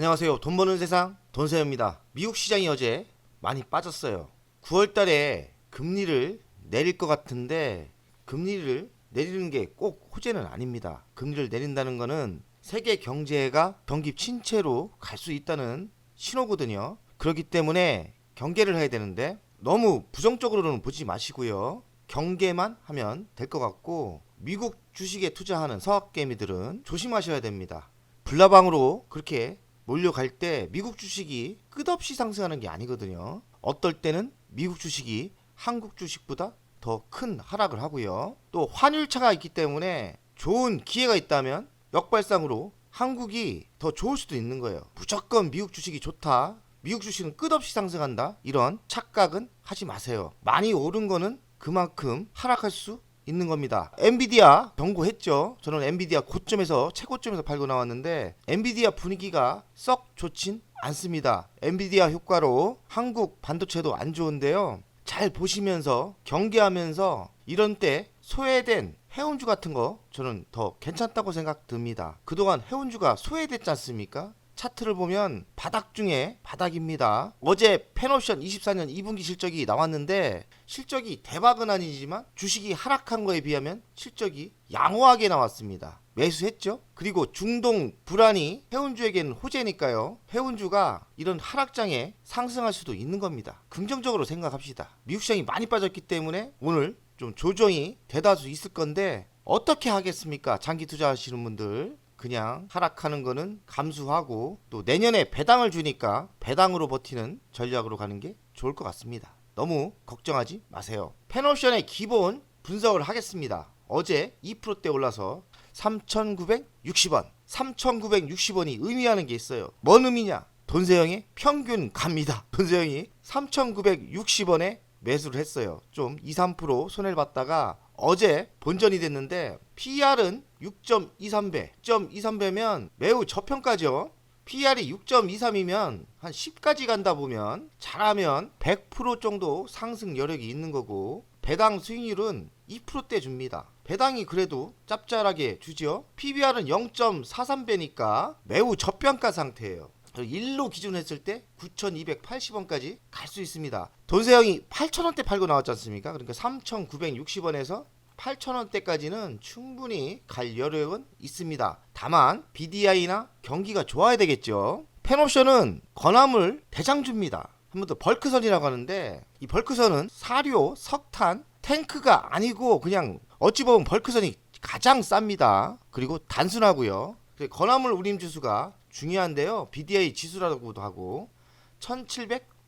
안녕하세요. 돈 버는 세상 돈세입니다. 미국 시장이 어제 많이 빠졌어요. 9월 달에 금리를 내릴 것 같은데 금리를 내리는 게 꼭 호재는 아닙니다. 금리를 내린다는 거는 세계 경제가 경기 침체로 갈 수 있다는 신호거든요. 그렇기 때문에 경계를 해야 되는데 너무 부정적으로는 보지 마시고요. 경계만 하면 될 것 같고 미국 주식에 투자하는 서학개미들은 조심하셔야 됩니다. 불나방으로 그렇게 몰려갈 때 미국 주식이 끝없이 상승하는 게 아니거든요. 어떨 때는 미국 주식이 한국 주식보다 더 큰 하락을 하고요. 또 환율차가 있기 때문에 좋은 기회가 있다면 역발상으로 한국이 더 좋을 수도 있는 거예요. 무조건 미국 주식이 좋다, 미국 주식은 끝없이 상승한다, 이런 착각은 하지 마세요. 많이 오른 거는 그만큼 하락할 수 있는 겁니다. 엔비디아 경고했죠. 저는 엔비디아 고점에서 최고점에서 팔고 나왔는데 엔비디아 분위기가 썩 좋진 않습니다. 엔비디아 효과로 한국 반도체도 안 좋은데요. 잘 보시면서 경계하면서 이런 때 소외된 해운주 같은 거 저는 더 괜찮다고 생각됩니다. 그동안 해운주가 소외됐지 않습니까? 차트를 보면 바닥 중에 바닥입니다. 어제 펜옵션 24년 2분기 실적이 나왔는데 실적이 대박은 아니지만 주식이 하락한 거에 비하면 실적이 양호하게 나왔습니다. 매수했죠. 그리고 중동 불안이 해운주에게는 호재니까요. 해운주가 이런 하락장에 상승할 수도 있는 겁니다. 긍정적으로 생각합시다. 미국 시장이 많이 빠졌기 때문에 오늘 좀 조정이 대다수 있을 건데 어떻게 하겠습니까? 장기 투자하시는 분들 그냥 하락하는 거는 감수하고 또 내년에 배당을 주니까 배당으로 버티는 전략으로 가는 게 좋을 것 같습니다. 너무 걱정하지 마세요. 펜옵션의 기본 분석을 하겠습니다. 어제 2%대 올라서 3,960원 3,960원이 의미하는 게 있어요. 뭔 의미냐? 돈세형의 평균 갑니다. 돈세형이 3,960원에 매수를 했어요. 좀 2, 3% 손해를 봤다가 어제 본전이 됐는데 PER은 6.23배 6.23배면 매우 저평가죠. PER이 6.23이면 한 10까지 간다 보면 잘하면 100% 정도 상승 여력이 있는 거고 배당 수익률은 2%대 줍니다. 배당이 그래도 짭짤하게 주죠. PBR은 0.43배니까 매우 저평가 상태예요. 일로 기준했을 때 9,280원까지 갈 수 있습니다. 돈세형이 8,000원대 팔고 나왔지 않습니까? 그러니까 3,960원에서 8,000원대까지는 충분히 갈 여력은 있습니다. 다만 BDI나 경기가 좋아야 되겠죠. 펜옵션은 건화물 대장주입니다. 한 번 더 벌크선이라고 하는데 이 벌크선은 사료, 석탄, 탱크가 아니고 그냥 어찌 보면 벌크선이 가장 쌉니다. 그리고 단순하고요. 건화물 운임 지수가 중요한데요. BDI 지수라고도 하고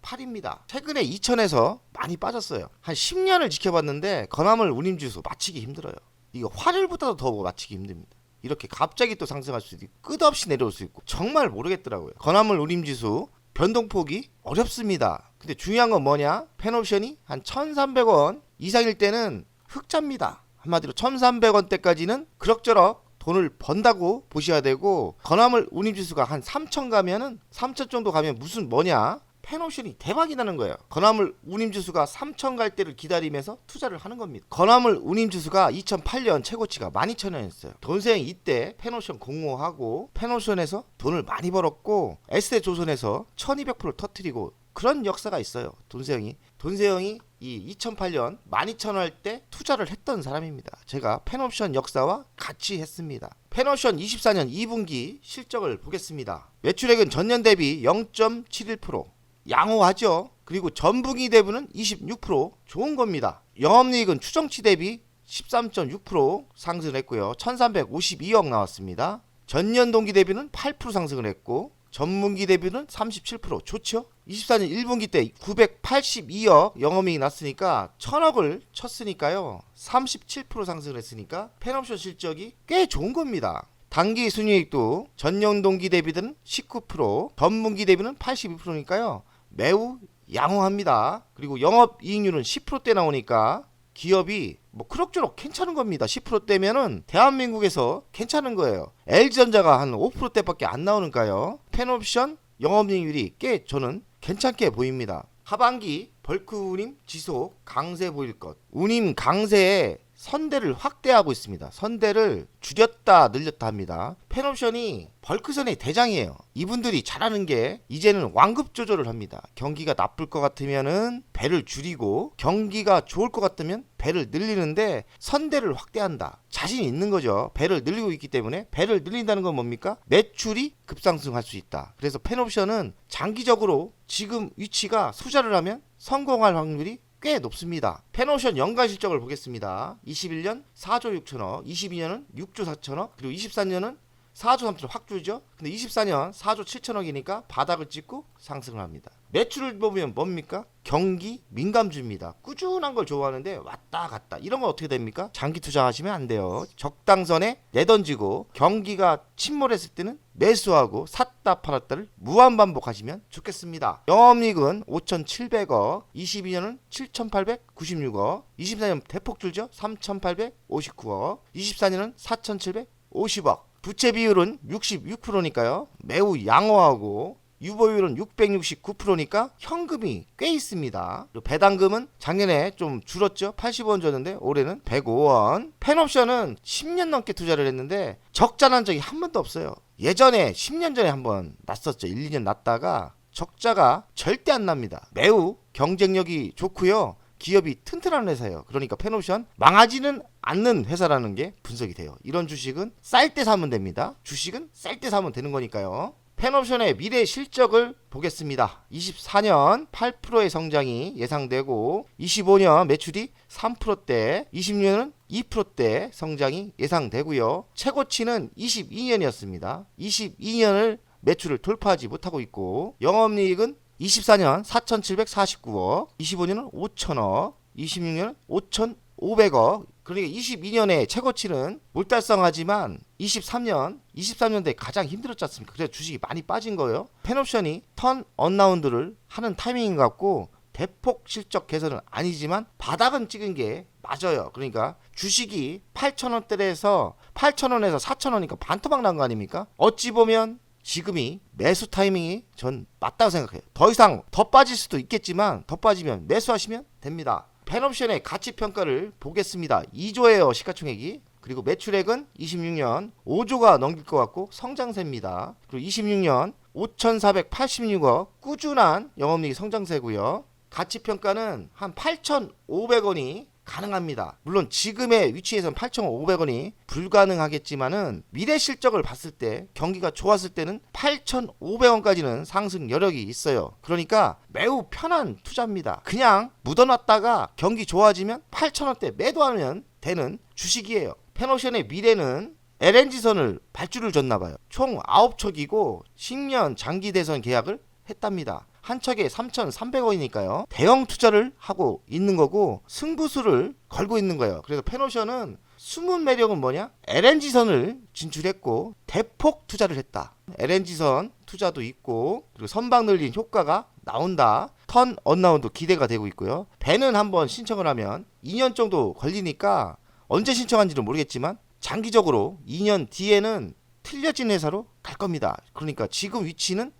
1708입니다. 최근에 2000에서 많이 빠졌어요. 한 10년을 지켜봤는데 건화물 운임 지수 맞히기 힘들어요. 이거 환율보다도 더 맞히기 힘듭니다. 이렇게 갑자기 또 상승할 수도 있고 끝없이 내려올 수 있고 정말 모르겠더라고요. 건화물 운임 지수 변동폭이 어렵습니다. 근데 중요한 건 뭐냐? 펜옵션이 한 1300원 이상일 때는 흑자입니다. 한마디로 1300원대까지는 그럭저럭 돈을 번다고 보셔야 되고 건화물 운임지수가 한 3천 가면은 3천 정도 가면 무슨 뭐냐? 펜옵션이 대박이 나는 거예요. 건화물 운임지수가 3천 갈 때를 기다리면서 투자를 하는 겁니다. 건화물 운임지수가 2008년 최고치가 12,000원이었어요. 돈세형 이때 펜옵션 공모하고 펜옵션에서 돈을 많이 벌었고 에스테조선에서 1200% 터트리고 그런 역사가 있어요. 돈세형이 이 2008년 12,000원 할 때 투자를 했던 사람입니다. 제가 펜옵션 역사와 같이 했습니다. 펜옵션 24년 2분기 실적을 보겠습니다. 매출액은 전년 대비 0.71% 양호하죠. 그리고 전분기 대비는 26% 좋은 겁니다. 영업이익은 추정치 대비 13.6% 상승을 했고요. 1352억 나왔습니다. 전년 동기 대비는 8% 상승을 했고 전분기 대비는 37% 좋죠. 24년 1분기 때 982억 영업이익이 났으니까 1000억을 쳤으니까요. 37% 상승을 했으니까 펜옵션 실적이 꽤 좋은 겁니다. 당기 순이익도 전년 동기 대비는 19%, 전분기 대비는 82%니까요. 매우 양호합니다. 그리고 영업이익률은 10%대 나오니까 기업이 뭐 그럭저럭 괜찮은 겁니다. 10%대면은 대한민국에서 괜찮은 거예요. LG전자가 한 5%대밖에 안 나오니까요. 펜옵션 영업이익률이 꽤 저는 괜찮게 보입니다. 하반기 벌크 운임 지속 강세 보일 것. 운임 강세에 선대를 확대하고 있습니다. 선대를 줄였다 늘렸다 합니다. 펜옵션이 벌크선의 대장이에요. 이분들이 잘하는 게 이제는 완급 조절을 합니다. 경기가 나쁠 것 같으면은 배를 줄이고, 경기가 좋을 것 같으면 배를 늘리는데 선대를 확대한다. 자신이 있는 거죠. 배를 늘리고 있기 때문에. 배를 늘린다는 건 뭡니까? 매출이 급상승할 수 있다. 그래서 펜옵션은 장기적으로 지금 위치가 투자를 하면 성공할 확률이 꽤 높습니다. 펜옵션 연간 실적을 보겠습니다. 21년 4조 6천억, 22년은 6조 4천억, 그리고 23년은 4조 3천억 확 줄죠. 근데 24년 4조 7천억이니까 바닥을 찍고 상승을 합니다. 매출을 보면 뭡니까? 경기 민감주입니다. 꾸준한 걸 좋아하는데 왔다 갔다 이런 건 어떻게 됩니까? 장기 투자하시면 안 돼요. 적당선에 내던지고 경기가 침몰했을 때는 매수하고 샀다 팔았다를 무한반복하시면 좋겠습니다. 영업이익은 5,700억, 22년은 7,896억, 24년 대폭 줄죠. 3,859억, 24년은 4,750억. 부채 비율은 66%니까요. 매우 양호하고, 유보율은 669%니까 현금이 꽤 있습니다. 배당금은 작년에 좀 줄었죠. 80원 줬는데 올해는 105원. 펜옵션은 10년 넘게 투자를 했는데 적자 난 적이 한 번도 없어요. 예전에 10년 전에 한번 났었죠. 1, 2년 났다가 적자가 절대 안 납니다. 매우 경쟁력이 좋고요. 기업이 튼튼한 회사예요. 그러니까 펜옵션 망하지는 않는 회사라는 게 분석이 돼요. 이런 주식은 쌀 때 사면 됩니다. 주식은 쌀 때 사면 되는 거니까요. 펜옵션의 미래 실적을 보겠습니다. 24년 8%의 성장이 예상되고, 25년 매출이 3%대, 26년은 2%대 성장이 예상되고요. 최고치는 22년이었습니다. 22년을 매출을 돌파하지 못하고 있고, 영업이익은 24년 4,749억, 25년은 5천억, 26년은 5,500억. 그러니까 22년에 최고치는 못 달성하지만 23년대 가장 힘들었지 않습니까? 그래서 주식이 많이 빠진 거예요. 펜옵션이 턴 언라운드를 하는 타이밍인 것 같고, 대폭 실적 개선은 아니지만 바닥은 찍은 게 맞아요. 그러니까 주식이 8,000원대에서 8,000원에서 4,000원이니까 반토막 난 거 아닙니까? 어찌 보면 지금이 매수 타이밍이 전 맞다고 생각해요. 더 이상 더 빠질 수도 있겠지만 더 빠지면 매수하시면 됩니다. 펜옵션의 가치평가를 보겠습니다. 2조예요, 시가총액이. 그리고 매출액은 26년 5조가 넘길 것 같고 성장세입니다. 그리고 26년 5,486억, 꾸준한 영업이익 성장세고요. 가치평가는 한 8,500원이 가능합니다. 물론 지금의 위치에서는 8,500원이 불가능하겠지만은 미래 실적을 봤을 때, 경기가 좋았을 때는 8,500원까지는 상승 여력이 있어요. 그러니까 매우 편한 투자입니다. 그냥 묻어놨다가 경기 좋아지면 8,000원대 매도하면 되는 주식이에요. 펜옵션의 미래는 LNG선을 발주를 줬나봐요. 총 9척이고 10년 장기 대선 계약을 했답니다. 한 척에 3,300원이니까요. 대형 투자를 하고 있는 거고 승부수를 걸고 있는 거예요. 그래서 펜옵션은 숨은 매력은 뭐냐? LNG선을 진출했고 대폭 투자를 했다. LNG선 투자도 있고, 그리고 선박 늘린 효과가 나온다. 턴 언라운드 기대가 되고 있고요. 배는 한번 신청을 하면 2년 정도 걸리니까 언제 신청한지는 모르겠지만 장기적으로 2년 뒤에는 틀려진 회사로 갈 겁니다. 그러니까 지금 위치는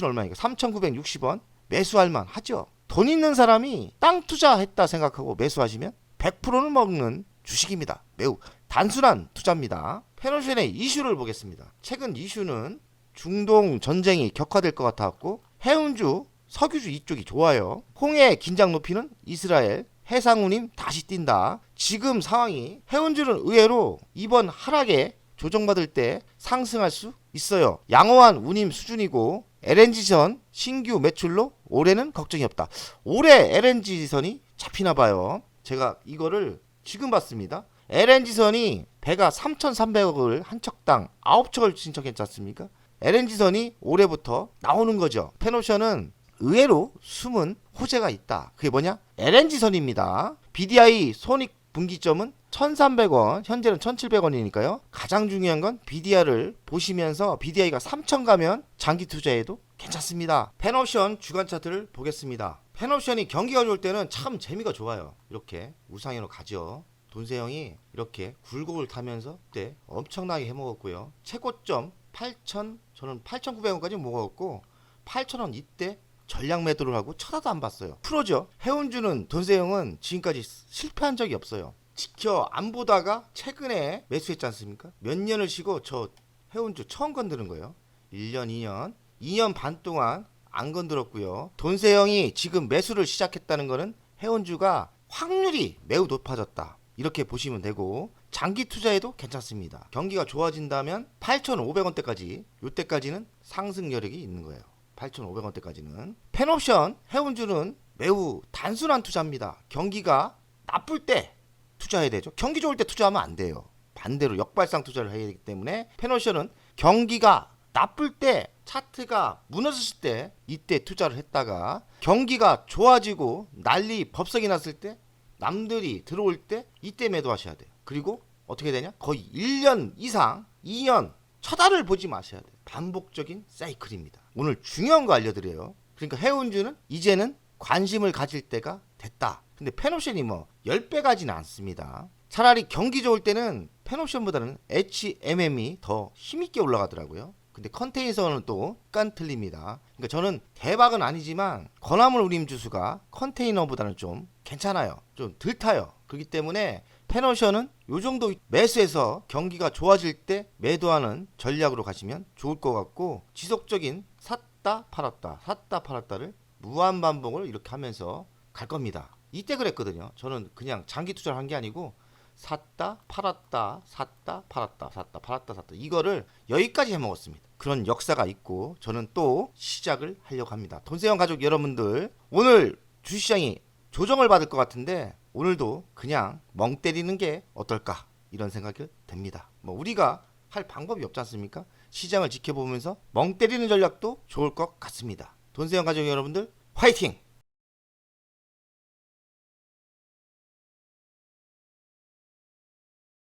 얼마니까 3,960원 매수할 만 하죠. 돈 있는 사람이 땅 투자했다 생각하고 매수하시면 100%는 먹는 주식입니다. 매우 단순한 투자입니다. 펜옵션의 이슈를 보겠습니다. 최근 이슈는 중동 전쟁이 격화될 것 같았고, 해운주, 석유주 이쪽이 좋아요. 홍해 긴장 높이는 이스라엘, 해상운임 다시 뛴다. 지금 상황이 해운주는 의외로 이번 하락에 조정받을 때 상승할 수 있어요. 양호한 운임 수준이고 LNG선 신규 매출로 올해는 걱정이 없다. 올해 LNG선이 잡히나 봐요. 제가 이거를 지금 봤습니다. LNG선이 배가 3,300억을 한 척당 9척을 신청했지 않습니까? LNG선이 올해부터 나오는 거죠. 펜옵션은 의외로 숨은 호재가 있다. 그게 뭐냐? LNG선입니다. BDI 손익 분기점은 1,300원, 현재는 1,700원이니까요. 가장 중요한 건 BDI를 보시면서 BDI가 3,000 가면 장기 투자에도 괜찮습니다. 펜옵션 주간 차트를 보겠습니다. 펜옵션이 경기가 좋을 때는 참 재미가 좋아요. 이렇게 우상향으로 가죠. 돈세형이 이렇게 굴곡을 타면서 그때 엄청나게 해먹었고요. 최고점 8,000, 저는 8,900원까지 먹었고 8,000원 이때 전략 매도를 하고 쳐다도 안 봤어요. 프로죠. 해운주는 돈세형은 지금까지 실패한 적이 없어요. 지켜 안 보다가 최근에 매수했지 않습니까? 몇 년을 쉬고 저 해운주 처음 건드는 거예요. 1년, 2년 반 동안 안 건드렸고요. 돈세형이 지금 매수를 시작했다는 거는 해운주가 확률이 매우 높아졌다. 이렇게 보시면 되고 장기 투자에도 괜찮습니다. 경기가 좋아진다면 8,500원대까지 이때까지는 상승 여력이 있는 거예요. 8,500원대까지는. 펜옵션 해운주는 매우 단순한 투자입니다. 경기가 나쁠 때 투자해야 되죠. 경기 좋을 때 투자하면 안 돼요. 반대로 역발상 투자를 해야 되기 때문에 펜옵션은 경기가 나쁠 때 차트가 무너졌을 때 이때 투자를 했다가 경기가 좋아지고 난리 법석이 났을 때 남들이 들어올 때 이때 매도하셔야 돼요. 그리고 어떻게 되냐? 거의 1년 이상 2년 쳐다를 보지 마셔야 돼요. 반복적인 사이클입니다. 오늘 중요한 거 알려드려요. 그러니까 해운주는 이제는 관심을 가질 때가 됐다. 근데 펜옵션이 뭐 10배 가지는 않습니다. 차라리 경기 좋을 때는 펜옵션보다는 HMM이 더 힘있게 올라가더라고요. 근데 컨테이너는 또 약간 틀립니다. 그러니까 저는 대박은 아니지만 건화물 운임 주수가 컨테이너보다는 좀 괜찮아요. 좀 덜 타요. 그렇기 때문에 펜옵션은 요 정도 매수해서 경기가 좋아질 때 매도하는 전략으로 가시면 좋을 것 같고 지속적인 샀다 팔았다 샀다 팔았다를 무한 반복을 이렇게 하면서 갈 겁니다. 이때 그랬거든요. 저는 그냥 장기 투자를 한 게 아니고 샀다 팔았다 샀다 팔았다 샀다 팔았다 샀다 이거를 여기까지 해먹었습니다. 그런 역사가 있고 저는 또 시작을 하려고 합니다. 돈세형 가족 여러분들 오늘 주시장이 조정을 받을 것 같은데 오늘도 그냥 멍 때리는 게 어떨까 이런 생각이 듭니다. 뭐 우리가 할 방법이 없지 않습니까? 시장을 지켜보면서 멍 때리는 전략도 좋을 것 같습니다. 돈세형 가족 여러분들 화이팅!